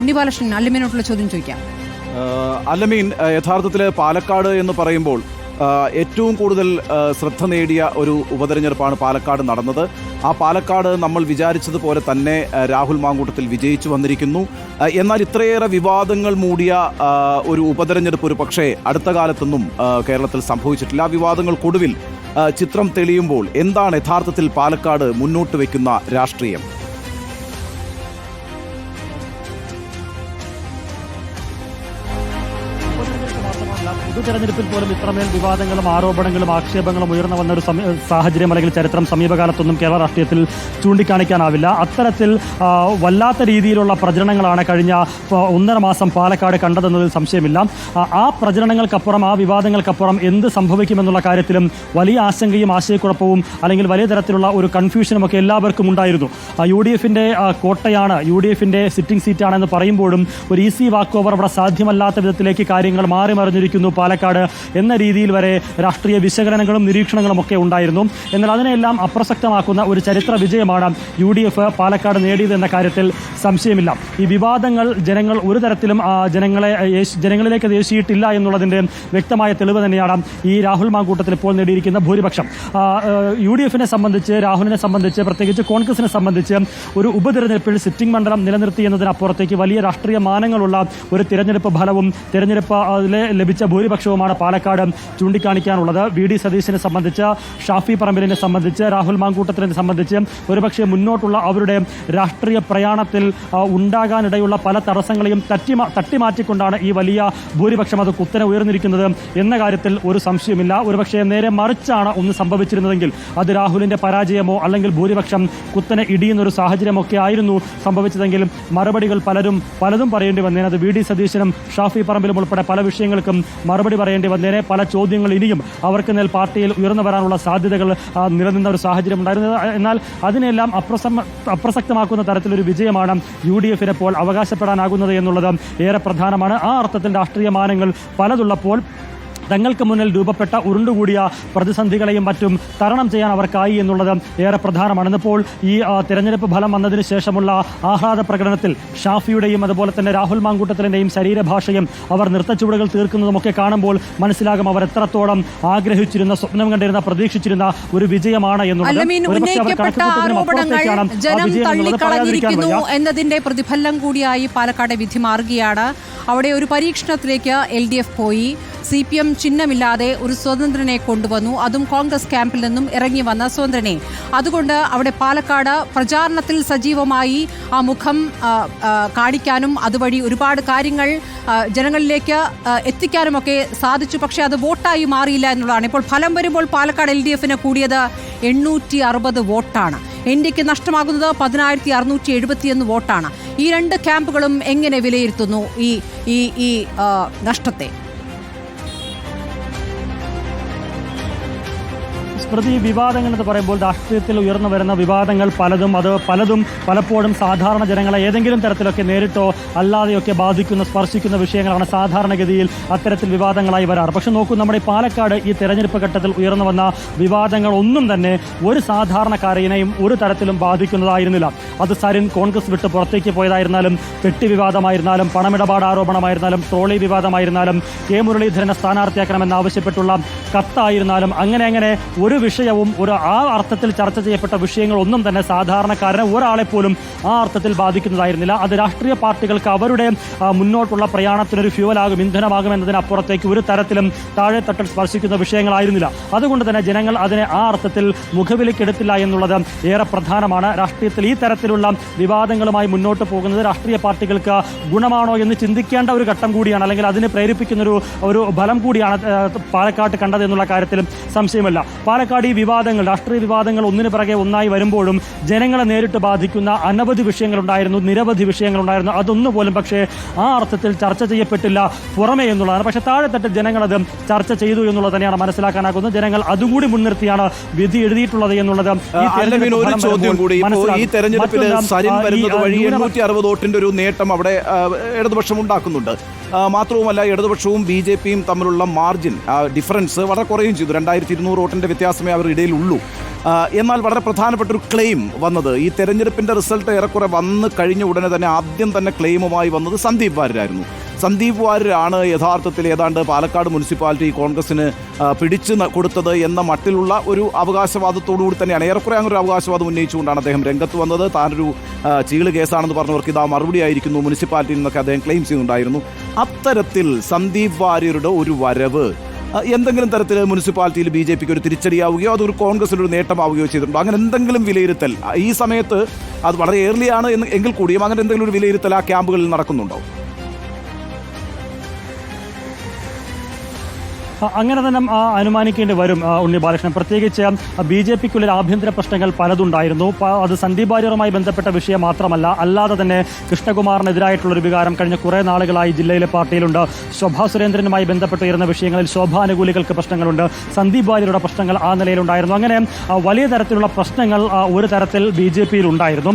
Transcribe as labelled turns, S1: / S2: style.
S1: ഉണ്ണിബാലകൃഷ്ണൻ അല്ലമീനോട്ടുള്ള ചോദ്യം ചോദിക്കാം.
S2: അല്ലമീൻ, യഥാർത്ഥത്തിൽ പാലക്കാട് എന്ന് പറയുമ്പോൾ ഏറ്റവും കൂടുതൽ ശ്രദ്ധ നേടിയ ഒരു ഉപതെരഞ്ഞെടുപ്പാണ് പാലക്കാട് നടന്നത്. ആ പാലക്കാട് നമ്മൾ വിചാരിച്ചതുപോലെ തന്നെ രാഹുൽ മാങ്കൂട്ടത്തിൽ വിജയിച്ചു വന്നിരിക്കുന്നു. എന്നാൽ ഇത്രയേറെ വിവാദങ്ങൾ മൂടിയ ഒരു ഉപതെരഞ്ഞെടുപ്പ് ഒരു പക്ഷേ അടുത്ത കാലത്തൊന്നും കേരളത്തിൽ സംഭവിച്ചിട്ടില്ല. ആ വിവാദങ്ങൾക്കൊടുവിൽ ചിത്രം തെളിയുമ്പോൾ എന്താണ് യഥാർത്ഥത്തിൽ പാലക്കാട് മുന്നോട്ട് വയ്ക്കുന്ന രാഷ്ട്രീയം?
S3: പൊതുതെരഞ്ഞെടുപ്പിൽ പോലും ഇത്രമേൽ വിവാദങ്ങളും ആരോപണങ്ങളും ആക്ഷേപങ്ങളും ഉയർന്നു വന്ന ഒരു സാഹചര്യം അല്ലെങ്കിൽ ചരിത്രം സമീപകാലത്തൊന്നും കേരള രാഷ്ട്രീയത്തിൽ ചൂണ്ടിക്കാണിക്കാനാവില്ല. അത്തരത്തിൽ വല്ലാത്ത രീതിയിലുള്ള പ്രചരണങ്ങളാണ് കഴിഞ്ഞ 1.5 മാസം പാലക്കാട് കണ്ടതെന്നതിൽ സംശയമില്ല. ആ പ്രചരണങ്ങൾക്കപ്പുറം, ആ വിവാദങ്ങൾക്കപ്പുറം എന്ത് സംഭവിക്കുമെന്നുള്ള കാര്യത്തിലും വലിയ ആശങ്കയും ആശയക്കുഴപ്പവും അല്ലെങ്കിൽ വലിയ തരത്തിലുള്ള ഒരു കൺഫ്യൂഷനും ഒക്കെ എല്ലാവർക്കും ഉണ്ടായിരുന്നു. UDFന്റെ കോട്ടയാണ്, UDFന്റെ സിറ്റിംഗ് സീറ്റാണെന്ന് പറയുമ്പോഴും ഒരു ഈസി വാക്ക് ഓവർ അവിടെ സാധ്യമല്ലാത്ത വിധത്തിലേക്ക് കാര്യങ്ങൾ മാറി മറിഞ്ഞിരിക്കുന്നു പാലക്കാട് എന്ന രീതിയിൽ വരെ രാഷ്ട്രീയ വിശകലനങ്ങളും നിരീക്ഷണങ്ങളും ഒക്കെ ഉണ്ടായിരുന്നു. എന്നാൽ അതിനെല്ലാം അപ്രസക്തമാക്കുന്ന ഒരു ചരിത്ര വിജയമാണ് UDF പാലക്കാട് നേടിയത് എന്ന കാര്യത്തിൽ സംശയമില്ല. ഈ വിവാദങ്ങൾ ജനങ്ങൾ ഒരു തരത്തിലും ജനങ്ങളിലേക്ക് ദേശീയിട്ടില്ല എന്നുള്ളതിൻ്റെ വ്യക്തമായ തെളിവ് തന്നെയാണ് ഈ രാഹുൽ മാങ്കൂട്ടത്തിൽ ഇപ്പോൾ നേടിയിരിക്കുന്ന ഭൂരിപക്ഷം. UDFനെ സംബന്ധിച്ച്, രാഹുലിനെ സംബന്ധിച്ച്, പ്രത്യേകിച്ച് കോൺഗ്രസിനെ സംബന്ധിച്ച് ഒരു ഉപതെരഞ്ഞെടുപ്പിൽ സിറ്റിംഗ് മണ്ഡലം നിലനിർത്തി എന്നതിനപ്പുറത്തേക്ക് വലിയ രാഷ്ട്രീയ മാനങ്ങളുള്ള ഒരു തിരഞ്ഞെടുപ്പ് ഫലവും തിരഞ്ഞെടുപ്പ് ലഭിച്ച ഭൂരിപക്ഷവുമാണ് പാലക്കാട് ചൂണ്ടിക്കാണിക്കാനുള്ളത്. VD സതീശനെ സംബന്ധിച്ച്, ഷാഫി പറമ്പിലിനെ സംബന്ധിച്ച്, രാഹുൽ മാങ്കൂട്ടത്തിനെ സംബന്ധിച്ച് ഒരുപക്ഷെ മുന്നോട്ടുള്ള അവരുടെ രാഷ്ട്രീയ പ്രയാണത്തിൽ ഉണ്ടാകാനിടയുള്ള പല തടസ്സങ്ങളെയും തട്ടിമാറ്റിക്കൊണ്ടാണ് ഈ വലിയ ഭൂരിപക്ഷം അത് കുത്തനെ ഉയർന്നിരിക്കുന്നത് എന്ന കാര്യത്തിൽ ഒരു സംശയമില്ല. ഒരുപക്ഷെ നേരെ മറിച്ചാണ് ഒന്ന് സംഭവിച്ചിരുന്നതെങ്കിൽ അത് രാഹുലിന്റെ പരാജയമോ അല്ലെങ്കിൽ ഭൂരിപക്ഷം കുത്തനെ ഇടിയുന്നൊരു സാഹചര്യമൊക്കെ ആയിരുന്നു സംഭവിച്ചതെങ്കിൽ മറുപടികൾ പലതും പറയേണ്ടി വന്നേനെ. അത് VD സതീശനും ഷാഫി പറമ്പിലും ഉൾപ്പെടെ പല വിഷയങ്ങൾക്കും മറുപടി പറയേണ്ടി വന്നേനെ. പല ചോദ്യങ്ങൾ ഇനിയും അവർക്ക് മേൽ പാർട്ടിയിൽ ഉയർന്നു വരാനുള്ള സാധ്യതകൾ നിലനിന്ന ഒരു സാഹചര്യം ഉണ്ടായിരുന്നത്. എന്നാൽ അതിനെല്ലാം അപ്രസക്തമാക്കുന്ന തരത്തിലൊരു വിജയമാണ് UDFന് ഇപ്പോൾ അവകാശപ്പെടാനാകുന്നത് എന്നുള്ളത് ഏറെ പ്രധാനമാണ്. ആ അർത്ഥത്തിൽ രാഷ്ട്രീയ മാനങ്ങൾ പലതുള്ളപ്പോൾ തങ്ങൾക്ക് മുന്നിൽ രൂപപ്പെട്ട ഉരുണ്ടുകൂടിയ പ്രതിസന്ധികളെയും മറ്റും തരണം ചെയ്യാൻ അവർക്കായി എന്നുള്ളത് ഏറെ പ്രധാനമാണ്. ഇന്നിപ്പോൾ ഈ തെരഞ്ഞെടുപ്പ് ഫലം വന്നതിന് ശേഷമുള്ള ആഹ്ലാദ പ്രകടനത്തിൽ ഷാഫിയുടെയും അതുപോലെ തന്നെ രാഹുൽ മാങ്കൂട്ടത്തിൻ്റെയും ശരീരഭാഷയും അവർ നൃത്തച്ചുവടുകൾ തീർക്കുന്നതുമൊക്കെ കാണുമ്പോൾ മനസ്സിലാകും അവർ എത്രത്തോളം ആഗ്രഹിച്ചിരുന്ന, സ്വപ്നം കണ്ടിരുന്ന, പ്രതീക്ഷിച്ചിരുന്ന ഒരു വിജയമാണ് എന്നുള്ളത്.
S1: എന്നതിന്റെ പ്രതിഫലം കൂടിയായി പാലക്കാട് വിധി മാറുകയാണ്. അവിടെ ഒരു പരീക്ഷണത്തിലേക്ക് LDF പോയി. CPM ചിഹ്നമില്ലാതെ ഒരു സ്വതന്ത്രനെ കൊണ്ടുവന്നു, അതും കോൺഗ്രസ് ക്യാമ്പിൽ നിന്നും ഇറങ്ങി വന്ന സ്വതന്ത്രനെ. അതുകൊണ്ട് അവിടെ പാലക്കാട് പ്രചാരണത്തിൽ സജീവമായി ആ മുഖം കാണിക്കാനും അതുവഴി ഒരുപാട് കാര്യങ്ങൾ ജനങ്ങളിലേക്ക് എത്തിക്കാനുമൊക്കെ സാധിച്ചു. പക്ഷേ അത് വോട്ടായി മാറിയില്ല എന്നുള്ളതാണ്. ഇപ്പോൾ ഫലം വരുമ്പോൾ പാലക്കാട് LDFന് കൂടിയത് 860 വോട്ടാണ്. NDക്ക് നഷ്ടമാകുന്നത് 10,671 വോട്ടാണ്. ഈ രണ്ട് ക്യാമ്പുകളും എങ്ങനെ വിലയിരുത്തുന്നു ഈ നഷ്ടത്തെ?
S3: പ്രതി വിവാദങ്ങൾ എന്ന് പറയുമ്പോൾ രാഷ്ട്രീയത്തിൽ ഉയർന്നു വരുന്ന വിവാദങ്ങൾ പലതും പലപ്പോഴും സാധാരണ ജനങ്ങളെ ഏതെങ്കിലും തരത്തിലൊക്കെ നേരിട്ടോ അല്ലാതെയൊക്കെ ബാധിക്കുന്ന, സ്പർശിക്കുന്ന വിഷയങ്ങളാണ് സാധാരണഗതിയിൽ അത്തരത്തിൽ വിവാദങ്ങളായി വരാറ്. പക്ഷെ നോക്കൂ, നമ്മുടെ പാലക്കാട് ഈ തെരഞ്ഞെടുപ്പ് ഘട്ടത്തിൽ ഉയർന്നു വന്ന വിവാദങ്ങളൊന്നും തന്നെ ഒരു സാധാരണക്കാരനെയും ഒരു തരത്തിലും ബാധിക്കുന്നതായിരുന്നില്ല. അത് സരിൻ കോൺഗ്രസ് വിട്ട് പുറത്തേക്ക് പോയതായിരുന്നാലും, പെട്ടി വിവാദമായിരുന്നാലും, പണമിടപാട് ആരോപണമായിരുന്നാലും, ട്രോളി വിവാദമായിരുന്നാലും, K മുരളീധരനെ സ്ഥാനാർത്ഥിയാക്കണമെന്നാവശ്യപ്പെട്ടുള്ള കത്തായിരുന്നാലും, അങ്ങനെ ഒരു വിഷയവും ആ അർത്ഥത്തിൽ ചർച്ച ചെയ്യപ്പെട്ട വിഷയങ്ങളൊന്നും തന്നെ സാധാരണക്കാരനെ ഒരാളെപ്പോലും ആ അർത്ഥത്തിൽ ബാധിക്കുന്നതായിരുന്നില്ല. അത് രാഷ്ട്രീയ പാർട്ടികൾക്ക് അവരുടെ മുന്നോട്ടുള്ള പ്രയാണത്തിനൊരു ഫ്യൂവലാകും, ഇന്ധനമാകും എന്നതിനപ്പുറത്തേക്ക് ഒരു തരത്തിലും താഴെത്തട്ടിൽ സ്പർശിക്കുന്ന വിഷയങ്ങളായിരുന്നില്ല. അതുകൊണ്ട് തന്നെ ജനങ്ങൾ അതിനെ ആ അർത്ഥത്തിൽ മുഖവിലേക്കെടുത്തില്ല എന്നുള്ളത് ഏറെ പ്രധാനമാണ്. രാഷ്ട്രീയത്തിൽ ഈ തരത്തിലുള്ള വിവാദങ്ങളുമായി മുന്നോട്ട് പോകുന്നത് രാഷ്ട്രീയ പാർട്ടികൾക്ക് ഗുണമാണോ എന്ന് ചിന്തിക്കേണ്ട ഒരു ഘട്ടം കൂടിയാണ്, അല്ലെങ്കിൽ അതിനെ പ്രേരിപ്പിക്കുന്ന ഒരു ഫലം കൂടിയാണ് പാലക്കാട്ട് കണ്ടത് എന്നുള്ള കാര്യത്തിലും സംശയമല്ല. പാലക്കാട് ഈ വിവാദങ്ങൾ, രാഷ്ട്രീയ വിവാദങ്ങൾ ഒന്നിനു പിറകെ ഒന്നായി വരുമ്പോഴും ജനങ്ങളെ നേരിട്ട് ബാധിക്കുന്ന അനവധി വിഷയങ്ങളുണ്ടായിരുന്നു, നിരവധി വിഷയങ്ങളുണ്ടായിരുന്നു. അതൊന്നും പോലും പക്ഷേ ആ അർത്ഥത്തിൽ ചർച്ച ചെയ്യപ്പെട്ടില്ല പുറമേ എന്നുള്ളതാണ്. പക്ഷേ താഴെത്തട്ടിൽ ജനങ്ങളത് ചർച്ച ചെയ്തു എന്നുള്ളത് തന്നെയാണ് മനസ്സിലാക്കാനാകുന്നത്. ജനങ്ങൾ അതുകൂടി മുൻനിർത്തിയാണ് വിധി എഴുതിയിട്ടുള്ളത് എന്നുള്ളത്.
S2: ഒരു ചോദ്യം കൂടി, ഈ തെരഞ്ഞെടുപ്പിൽ സരിൻ വരുന്നത് വഴി 860 വോട്ടിന്റെ ഒരു നേട്ടം അവിടെ ഇടതുപക്ഷം ഉണ്ടാക്കുന്നുണ്ട്. മാത്രവുമല്ല, ഇടതുപക്ഷവും BJPയും തമ്മിലുള്ള മാർജിൻ ഡിഫറൻസ് വളരെ കുറയും ചെയ്തു. 2200 വോട്ടിന്റെ വ്യത്യാസം വ്യത്യാസമേ അവരുടെ ഇടയിലുള്ളൂ. എന്നാൽ വളരെ പ്രധാനപ്പെട്ട ഒരു ക്ലെയിം വന്നത് ഈ തെരഞ്ഞെടുപ്പിൻ്റെ റിസൾട്ട് ഏറെക്കുറെ വന്ന് കഴിഞ്ഞ ഉടനെ തന്നെ ആദ്യം തന്നെ ക്ലെയിമുമായി വന്നത് സന്ദീപ് വാര്യരായിരുന്നു. സന്ദീപ് വാര്യരാണ് യഥാർത്ഥത്തിൽ ഏതാണ്ട് പാലക്കാട് മുനിസിപ്പാലിറ്റി കോൺഗ്രസിന് പിടിച്ചു കൊടുത്തത് എന്ന മട്ടിലുള്ള ഒരു അവകാശവാദത്തോടുകൂടി തന്നെയാണ്, ഏറെക്കുറെ അങ്ങനെ ഒരു അവകാശവാദം ഉന്നയിച്ചുകൊണ്ടാണ് അദ്ദേഹം രംഗത്ത് വന്നത്. താനൊരു ചീള് കേസാണെന്ന് പറഞ്ഞവർക്ക് ഇതാ മറുപടി ആയിരിക്കുന്നു മുനിസിപ്പാലിറ്റിയിൽ നിന്നൊക്കെ അദ്ദേഹം ക്ലെയിം ചെയ്യുന്നുണ്ടായിരുന്നു. അത്തരത്തിൽ സന്ദീപ് വാര്യരുടെ ഒരു വരവ് എന്തെങ്കിലും തരത്തിൽ മുനിസിപ്പാലിറ്റിയിൽ BJPക്ക് ഒരു തിരിച്ചടിയാവുകയോ അതൊരു കോൺഗ്രസിനൊരു നേട്ടമാവുകയോ ചെയ്തിട്ടുണ്ടോ? അങ്ങനെ എന്തെങ്കിലും വിലയിരുത്തൽ ഈ സമയത്ത്, അത് വളരെ ഏർലിയാണ് എങ്കിൽ കൂടിയും അങ്ങനെ എന്തെങ്കിലും ഒരു വിലയിരുത്തൽ ആ ക്യാമ്പുകളിൽ നടക്കുന്നുണ്ടോ?
S3: അങ്ങനെ തന്നെ അനുമാനിക്കേണ്ടി വരും ഉണ്ണി ബാലകൃഷ്ണൻ. പ്രത്യേകിച്ച് BJPക്കുള്ളിൽ ആഭ്യന്തര പ്രശ്നങ്ങൾ പലതുണ്ടായിരുന്നു. അത് സന്ദീപ് വാര്യറുമായി ബന്ധപ്പെട്ട വിഷയം മാത്രമല്ല, അല്ലാതെ തന്നെ കൃഷ്ണകുമാറിനെതിരായിട്ടുള്ളൊരു വികാരം കഴിഞ്ഞ കുറേ നാളുകളായി ജില്ലയിലെ പാർട്ടിയിലുണ്ട്. ശോഭാ സുരേന്ദ്രനുമായി ബന്ധപ്പെട്ട് ഉയർന്ന വിഷയങ്ങളിൽ ശോഭാനുകൂലികൾക്ക് പ്രശ്നങ്ങളുണ്ട്, സന്ദീപ് വാര്യരുടെ പ്രശ്നങ്ങൾ ആ നിലയിലുണ്ടായിരുന്നു. അങ്ങനെ വലിയ തരത്തിലുള്ള പ്രശ്നങ്ങൾ ഒരു തരത്തിൽ BJPയിൽ ഉണ്ടായിരുന്നു.